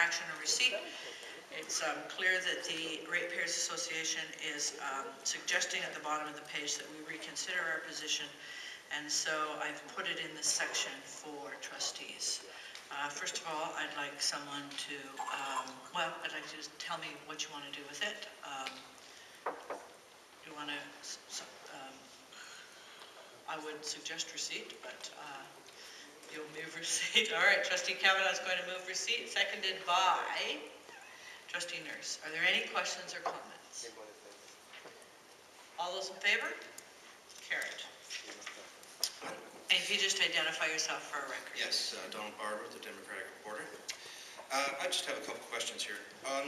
action or receipt. It's clear that the Ratepayers Association is suggesting at the bottom of the page that we reconsider our position, and so I've put it in this section for trustees. First of all, I'd like someone to, I'd like you to tell me what you want to do with it. You want to, I would suggest receipt, but you'll move receipt. All right, Trustee Kavanaugh is going to move receipt, seconded by Trustee Nurse. Are there any questions or comments? All those in favor? Carried. And if you just identify yourself for a record. Yes, Donald Barber, the Democratic Reporter. I just have a couple questions here.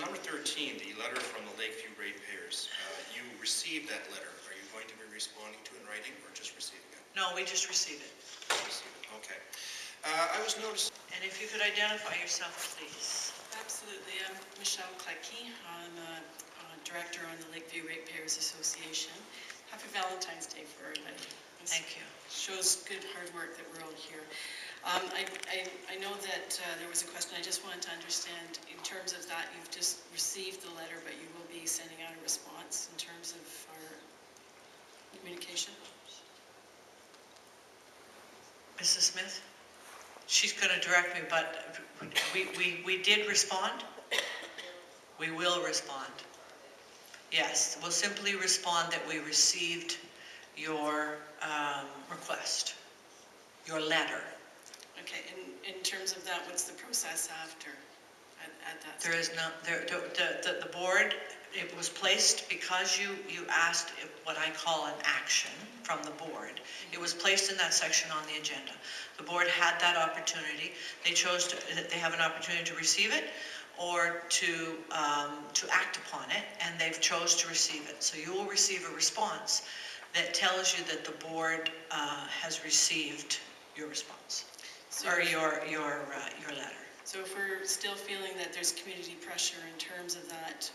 Number 13, the letter from the Lakeview Ratepayers. You received that letter. Are you going to be responding to it in writing or just receiving it? No, we just received it. Okay. I was noticing... And if you could identify yourself, please. Absolutely. I'm Michelle Klecki. I'm a director on the Lakeview Ratepayers Association. Happy Valentine's Day for everybody. Thank you. Shows good hard work that we're all here. I know that there was a question. I just wanted to understand, in terms of that, you've just received the letter, but you will be sending out a response in terms of our communication? Mrs. Smith? She's going to direct me, but we did respond. We will respond. Yes, we'll simply respond that we received your request, your letter. Okay, and in terms of that, what's the process after at that There stage? is no, the board, it was placed because you asked what I call an action from the board. It was placed in that section on the agenda. The board had that opportunity. They chose to, they have an opportunity to receive it or to act upon it, and they've chose to receive it. So you will receive a response that tells you that the board has received your response, So or your letter. So if we're still feeling that there's community pressure in terms of that,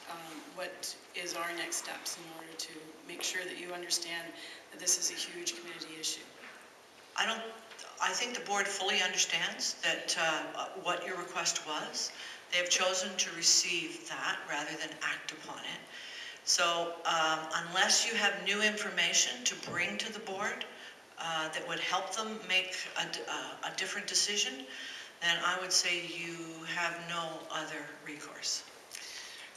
what is our next steps in order to make sure that you understand that this is a huge community issue? I think the board fully understands that what your request was. They have chosen to receive that rather than act upon it. So unless you have new information to bring to the board that would help them make a different decision, then I would say you have no other recourse.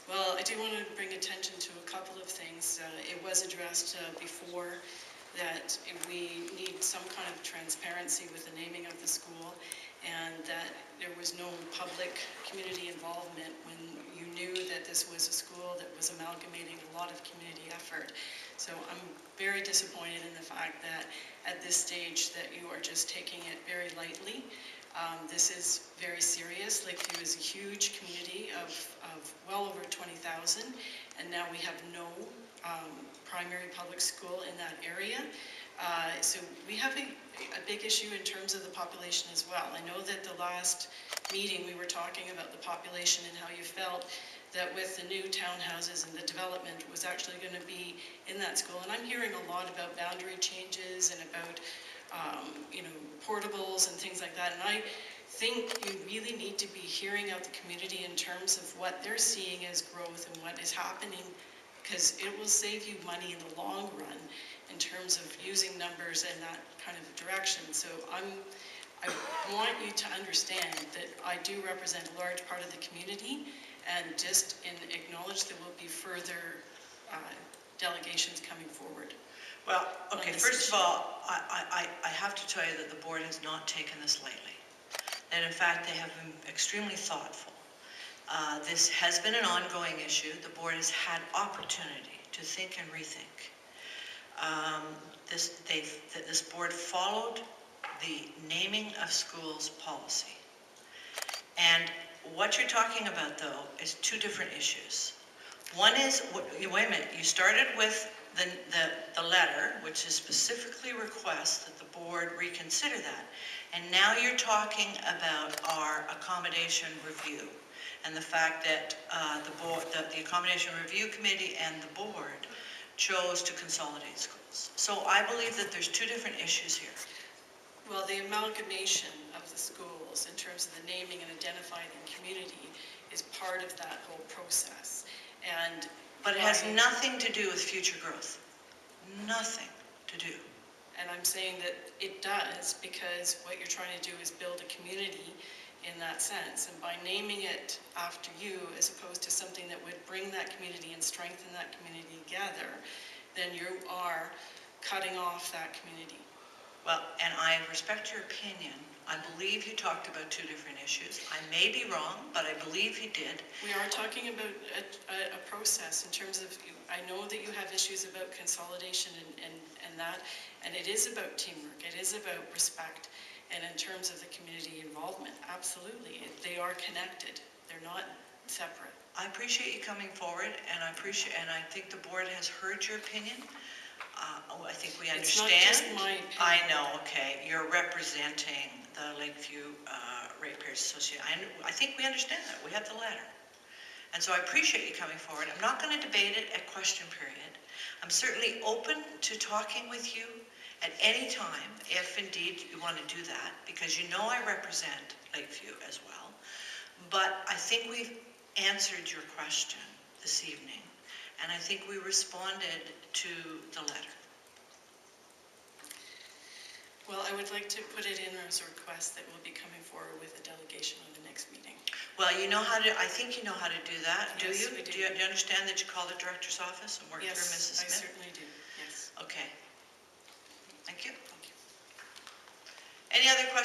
Well, I do want to bring attention to a couple of things. It was addressed before that we need some kind of transparency with the naming of the school, and that there was no public community involvement when you knew that this was a school that was amalgamating a lot of community effort. So I'm very disappointed in the fact that at this stage that you are just taking it very lightly. This is very serious. Lakeview is a huge community of well over 20,000, and now we have no primary public school in that area. So we have a big issue in terms of the population as well. I know that the last meeting we were talking about the population and how you felt that with the new townhouses and the development was actually going to be in that school. And I'm hearing a lot about boundary changes and about portables and things like that. And I think you really need to be hearing out the community in terms of what they're seeing as growth and what is happening, because it will save you money in the long run in terms of using numbers in that kind of direction. So I want you to understand that I do represent a large part of the community, and just acknowledge there will be further delegations coming forward. Well, okay, first of all, I have to tell you that the board has not taken this lightly. And in fact, they have been extremely thoughtful. This has been an ongoing issue. The board has had opportunity to think and rethink. This board followed the naming of schools policy. And what you're talking about, though, is two different issues. One is, wait a minute, you started with the letter, which is specifically requests that the board reconsider that. And now you're talking about our accommodation review and the fact that the accommodation review committee and the board chose to consolidate schools. So I believe that there's two different issues here. Well, the amalgamation of the schools in terms of the naming and identifying the community is part of that whole process. And But it has by- nothing to do with future growth. Nothing to do. And I'm saying that it does, because what you're trying to do is build a community in that sense. And by naming it after you, as opposed to something that would bring that community and strengthen that community together, then you are cutting off that community. Well, and I respect your opinion. I believe you talked about two different issues. I may be wrong, but I believe you did. We are talking about a process in terms of, I know that you have issues about consolidation and that, and it is about teamwork, it is about respect, and in terms of the community involvement, absolutely, they are connected, they're not separate. I appreciate you coming forward, and I think the board has heard your opinion. I think we It's understand. not just my opinion. I know, okay, you're representing the Lakeview Ratepayers Association. I think we understand that, we have the letter. And so I appreciate you coming forward. I'm not going to debate it at question period. I'm certainly open to talking with you at any time, if indeed you want to do that, because you know I represent Lakeview as well. But I think we've answered your question this evening, and I think we responded to the letter. Well, I would like to put it in as a request that we'll be coming forward with a delegation on the next meeting. Well, you know how to, I think you know how to do that, do Yes, you? we do. Do you understand that you call the director's office and work through Yes, Mrs. I Smith? certainly do, yes. Okay. Thank you. Thank you. Any other questions?